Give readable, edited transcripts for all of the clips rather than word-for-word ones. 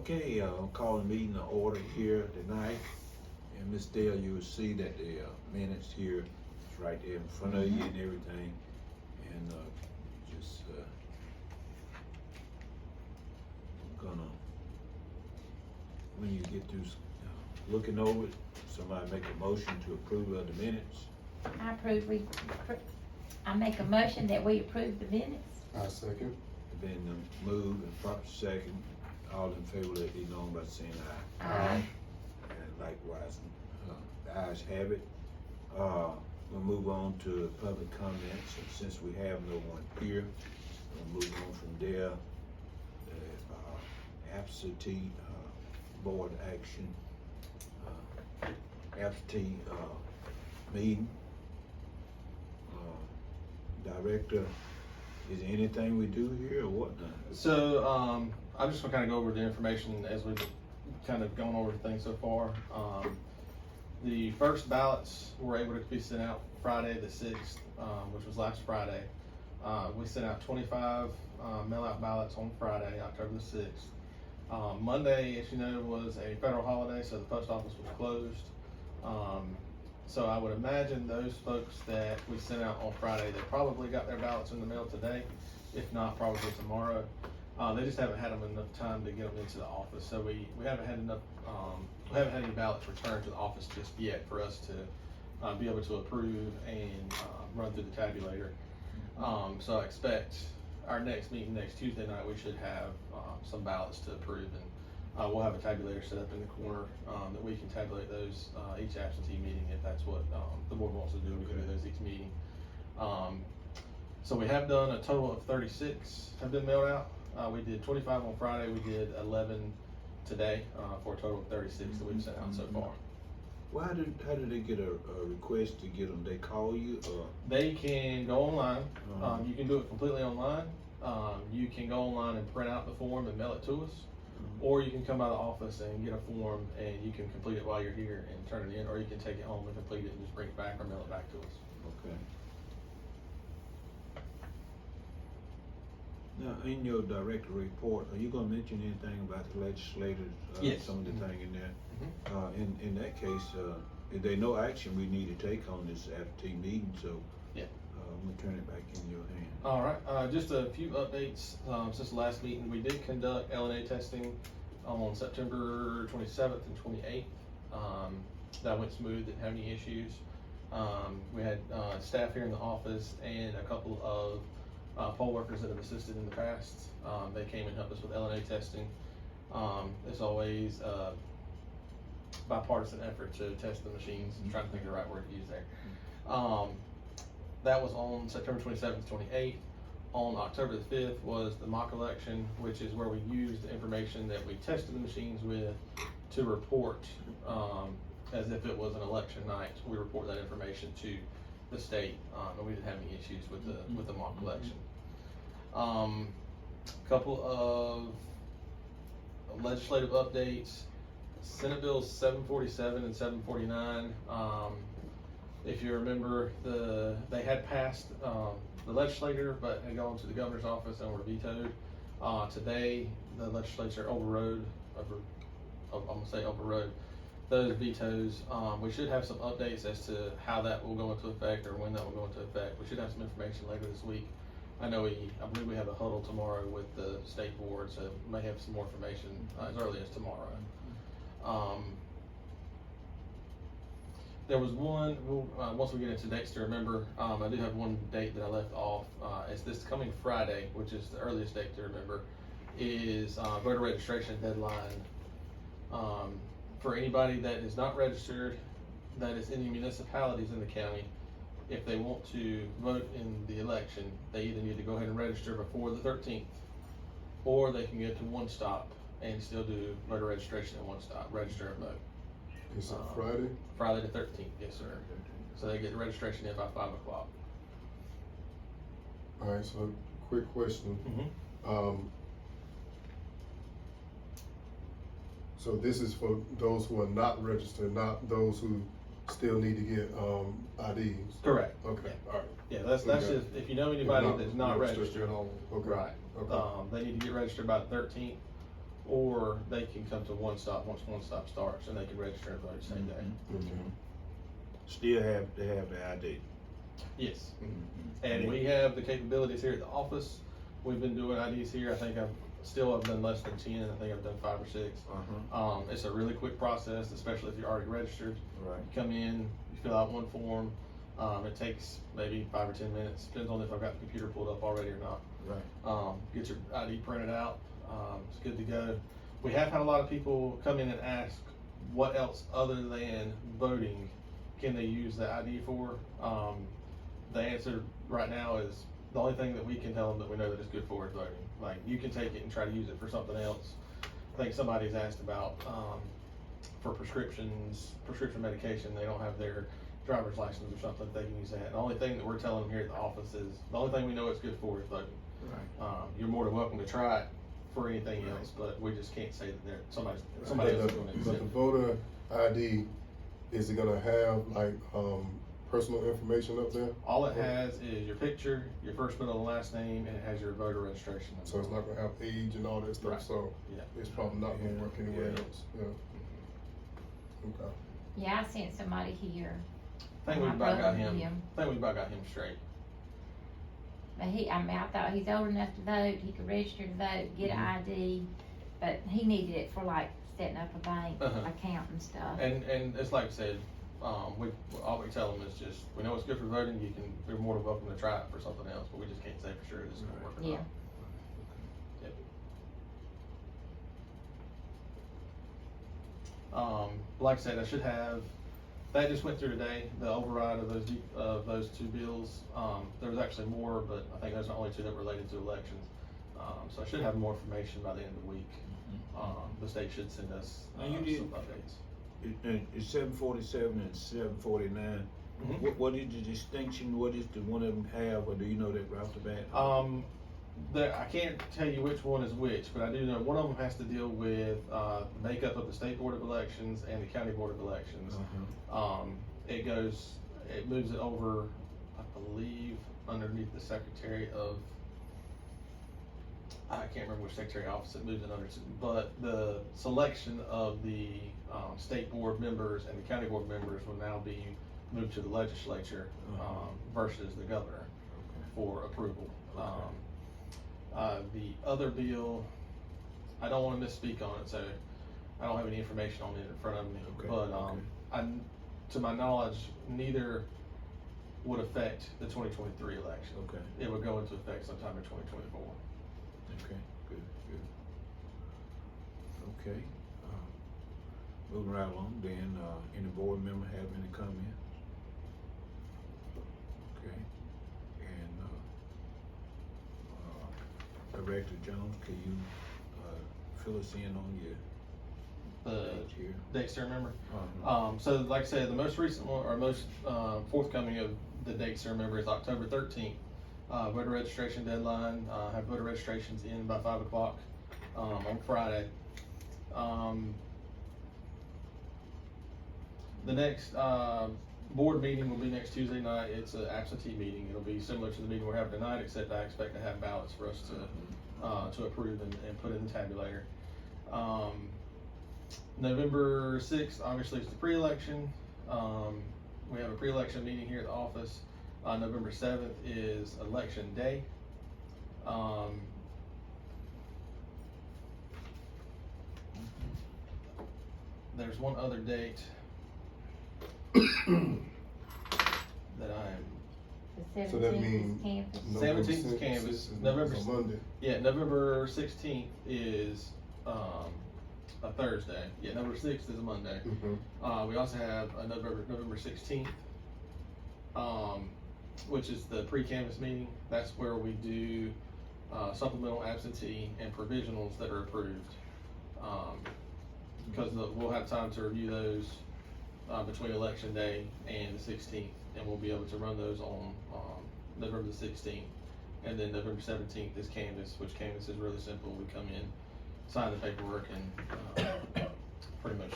Okay, I'll call the meeting to order here tonight. And Ms. Dale, you will see that the minutes here, it's right there in front of you and everything. And just I'm gonna, when you get through looking over it, somebody make a motion to approve of the minutes. I make a motion that we approve the minutes. I second. Been moved and proper second. All in favor, let it be known by saying aye. Aye. And likewise, the ayes have it. We'll move on to public comments, and since we have no one here, we'll move on from there. Absentee board action, absentee meeting. Director, is there anything we do here or what? So, I'm just gonna kind of go over the information as we've kind of gone over things so far. The first ballots were able to be sent out Friday the 6th, which was last Friday. We sent out 25 mail-out ballots on Friday, October the 6th. Monday, as you know, was a federal holiday, so the post office was closed. So I would imagine those folks that we sent out on Friday, they probably got their ballots in the mail today, if not probably tomorrow. They just haven't had them enough time to get them into the office. So we haven't had enough, we haven't had any ballots returned to the office just yet for us to be able to approve and run through the tabulator. So I expect our next meeting next Tuesday night, we should have some ballots to approve, and we'll have a tabulator set up in the corner that we can tabulate those each absentee meeting if that's what the board wants to do. We can do those each meeting. So we have done a total of 36 have been mailed out. We did 25 on Friday, we did 11 today, for a total of 36 that we've sent out so far. Well, how did they get a request to get them? They call you or? They can go online. You can do it completely online. You can go online and print out the form and mail it to us. Or you can come by the office and get a form and you can complete it while you're here and turn it in, or you can take it home and complete it and just bring it back or mail it back to us. Okay. Now, in your director report, are you gonna mention anything about the legislators? Yes. Some of the thing in there? In that case, if there's no action we need to take on this absentee meeting, so. Yeah. I'm gonna turn it back in your hand. All right, just a few updates since the last meeting. We did conduct LNA testing on September 27th and 28th. That went smooth, didn't have any issues. We had staff here in the office and a couple of poll workers that have assisted in the past. They came and helped us with LNA testing. It's always a bipartisan effort to test the machines and try to think of the right word to use there. That was on September 27th, 28th. On October the 5th was the mock election, which is where we used the information that we tested the machines with to report, as if it was an election night. We report that information to the state, and we didn't have any issues with the mock election. Couple of legislative updates. Senate Bills 747 and 749. If you remember, they had passed the legislature, but had gone to the governor's office and were vetoed. Today, the legislature overrode those vetoes. We should have some updates as to how that will go into effect or when that will go into effect. We should have some information later this week. I believe we have a huddle tomorrow with the state board, so we may have some more information as early as tomorrow. There was one, once we get into dates to remember, I do have one date that I left off. It's this coming Friday, which is the earliest date to remember, is voter registration deadline. For anybody that is not registered, that is in the municipalities in the county, if they want to vote in the election, they either need to go ahead and register before the 13th, or they can get to One Stop and still do voter registration at One Stop, register and vote. Is it Friday? Friday the 13th, yes sir. So they get the registration in by 5 o'clock. All right, so quick question. So this is for those who are not registered, not those who still need to get IDs? Correct. Okay, all right. Yeah, that's just, if you know anybody that's not registered, at all. Okay. right. Okay. They need to get registered by the 13th, or they can come to One Stop once One Stop starts, and they can register and vote the same day. Still have to have the ID. Yes. And we have the capabilities here at the office. We've been doing IDs here. I think I've done less than 10. I think I've done 5 or 6. It's a really quick process, especially if you're already registered. Right. You come in, you fill out one form. It takes maybe 5 or 10 minutes, depends on if I've got the computer pulled up already or not. Right. Get your ID printed out. It's good to go. We have had a lot of people come in and ask what else other than voting can they use the ID for. The answer right now is the only thing that we can tell them that we know that it's good for is voting. Like, you can take it and try to use it for something else. I think somebody's asked about for prescription medication. They don't have their driver's license or something, they can use that. The only thing that we're telling them here at the office is the only thing we know it's good for is voting. Right. You're more than welcome to try it for anything else, but we just can't say that somebody But else is going to the accept it. voter ID, is it gonna have like, personal information up there? All it has is your picture, your first, middle, and last name, and it has your voter registration number. So it's not gonna have age and all that stuff, Right. so Yeah. it's probably not gonna work anywhere Yeah. else, yeah. Okay. Yeah, I sent somebody here. I think we My about got brother him. knew him. I think we about got him straight. But I thought he's old enough to vote, he could register to vote, get an Mhm. ID, but he needed it for like setting up a bank Uh-huh. account and stuff. And it's like I said, all we tell them is just, we know it's good for voting, you're more than welcome to try it for something else, but we just can't say for sure this is gonna work or Yeah. not. Yep. Like I said, that just went through today, the override of those 2 bills. There was actually more, but I think those are the only 2 that were related to elections. So I should have more information by the end of the week. The state should send us Now, you some did- updates. It's 747 and 749. Mhm. What is the distinction? What is the one of them have, or do you know that right off the bat? I can't tell you which one is which, but I do know one of them has to deal with the makeup of the State Board of Elections and the County Board of Elections. It moves it over, I believe, underneath the Secretary of, I can't remember which Secretary office it moves it under, but the selection of the State Board members and the County Board members will now be moved to the legislature versus the governor for approval. The other bill, I don't wanna misspeak on it, so I don't have any information on it in front of me. Okay, But, okay. to my knowledge, neither would affect the 2023 election. Okay. It would go into effect sometime in 2024. Okay, good. Okay. Moving right along, then, any board member have any comments? Okay, and, Director Jones, can you, fill us in on your The dates here? dates to remember. Uh-huh. So like I said, the most recent one, or most forthcoming of the dates to remember is October 13th. Voter registration deadline, have voter registrations in by 5 o'clock on Friday. The next board meeting will be next Tuesday night. It's an absentee meeting. It'll be similar to the meeting we're having tonight, except I expect to have ballots for us to approve and put in the tabulator. November 6th, obviously, is the pre-election. We have a pre-election meeting here at the office. November 7th is election day. There's one other date that The So that 17th means is campus. November 17th is 6th canvas. is November a Monday. November 16th is a Thursday. Yeah, November 6th is a Monday. We also have a November 16th, which is the pre-canvas meeting. That's where we do supplemental absentee and provisionals that are approved. Because we'll have time to review those between election day and the 16th, and we'll be able to run those on November the 16th. And then November 17th is canvas, which canvas is really simple. We come in, sign the paperwork, and pretty much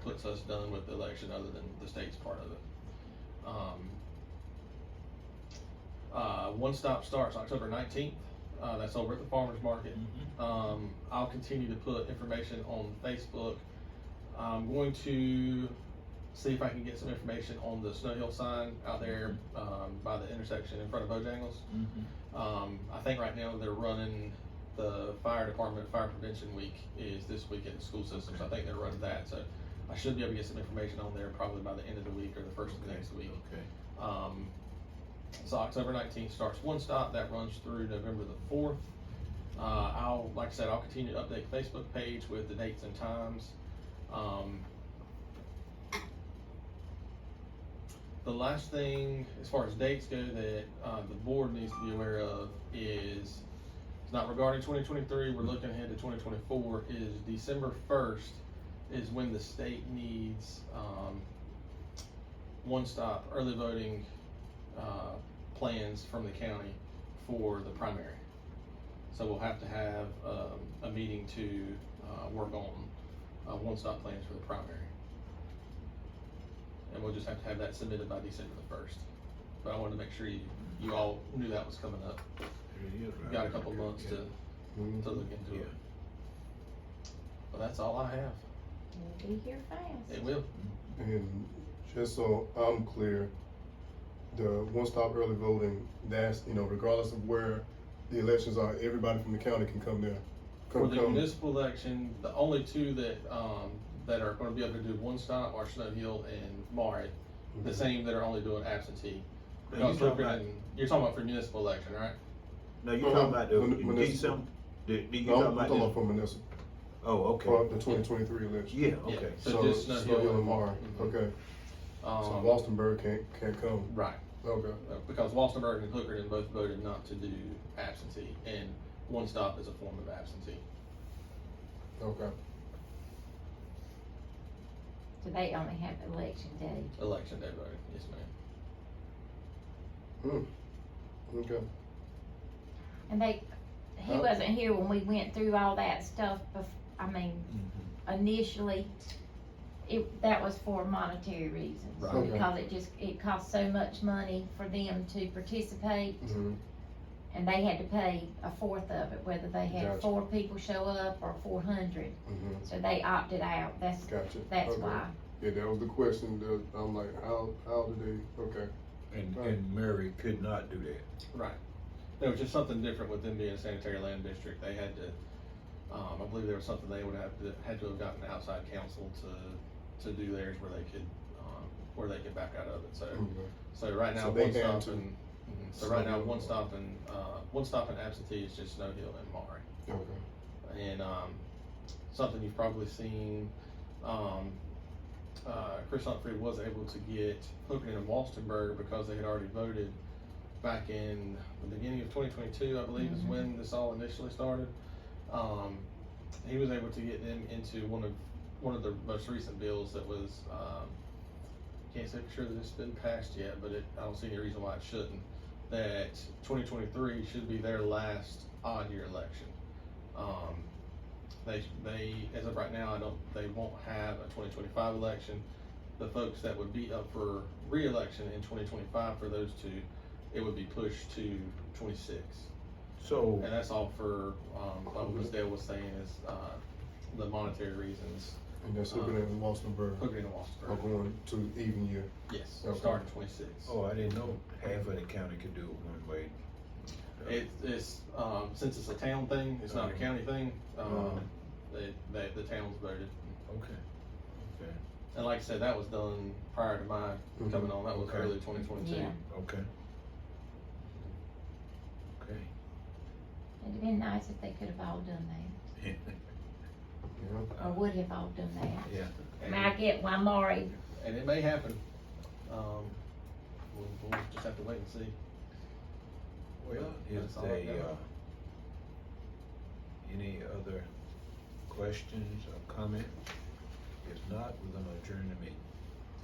puts us done with the election, other than the state's part of it. One Stop starts October 19th. that's over at the farmer's market. Mhm. I'll continue to put information on Facebook. I'm going to see if I can get some information on the Snow Hill sign out there, by the intersection in front of Bojangles. Mhm. I think right now they're running the fire department, fire prevention week is this week at the school system, so I think they're running that, so I should be able to get some information on there probably by the end of the week or the first of the next week. Okay. So October 19th starts One Stop, that runs through November the 4th. Like I said, I'll continue to update the Facebook page with the dates and times. The last thing, as far as dates go, that the board needs to be aware of is, it's not regarding 2023, we're looking ahead to 2024, is December 1st is when the state needs one-stop early voting plans from the county for the primary. So we'll have to have a meeting to work on one-stop plans for the primary. And we'll just have to have that submitted by December the 1st. But I wanted to make sure you all knew that was coming up. There it is, right. Got a couple months Yeah. Mhm. to look into Yeah. it. But that's all I have. We'll be here fast. It will. And just so I'm clear, the one-stop early voting, that's, regardless of where the elections are, everybody from the county can come there. For the municipal election, the only two that are gonna be able to do one stop are Snow Hill and Maury. The Mhm. same that are only doing absentee. Now, Because you talking you're talking about for municipal election, right? No, you No, talking about the municipal. December, you No, I'm talking talking about about for municipal, oh, okay. for the 2023 election. Yeah, okay. So So just Snow Hill and Maury, Mhm. okay. So Um, Walstonburg can't come, Right, okay. because Walstonburg and Hookerton both voted not to do absentee, and one stop is a form of absentee. Okay. So they only have election day. Election day voting, yes ma'am. Okay. And he wasn't here when we went through all that stuff Mhm. initially, that was for monetary reasons. Right. Okay. Because it cost so much money for them to participate, Mhm. and they had to pay a fourth of it, whether they had Gotcha. 4 people show up or 400. Mhm. So they opted out, that's Gotcha. that's Okay. why. Yeah, that was the question that I'm like, how did they, okay. And Mary could not do that. Right. There was just something different with them being a sanitary land district. They had to, I believe there was something they would have gotten outside counsel to do theirs where they could back out of it. So, Mhm. so right now, So they one had stop to- and, so Snow right now, Hill. one stop and absentee is just Snow Hill and Maury. Okay. And, something you've probably seen, Chris Humphrey was able to get Hookerton and Walstonburg because they had already voted back in the beginning of 2022, I believe, is Mhm. when this all initially started. He was able to get them into one of the most recent bills that was, can't say for sure that it's been passed yet, but I don't see any reason why it shouldn't. That 2023 should be their last odd year election. They, as of right now, they won't have a 2025 election. The folks that would be up for re-election in 2025 for those two, it would be pushed to 26. So, And that's all for, what Ms. Dale was saying is, the monetary reasons, And that's Hookerton and Walstonburg Hookerton and are Walstonburg. going to even year. Yes, Okay. starting 26. oh, I didn't know half of the county could do it one way. It's, since it's a town thing, it's not a county thing, the towns voted. Okay, okay, And like I said, that was done prior to my coming on, that was Okay. early 2022. Yeah. okay. Okay. It'd have been nice if they could have all done that, Yeah. or would have all done that. Yeah. I mean, I get why Maury, And it may happen, we'll just have to wait and see. Well, is That's all I've there, got. any other questions or comment? If not, we're gonna adjourn the meeting.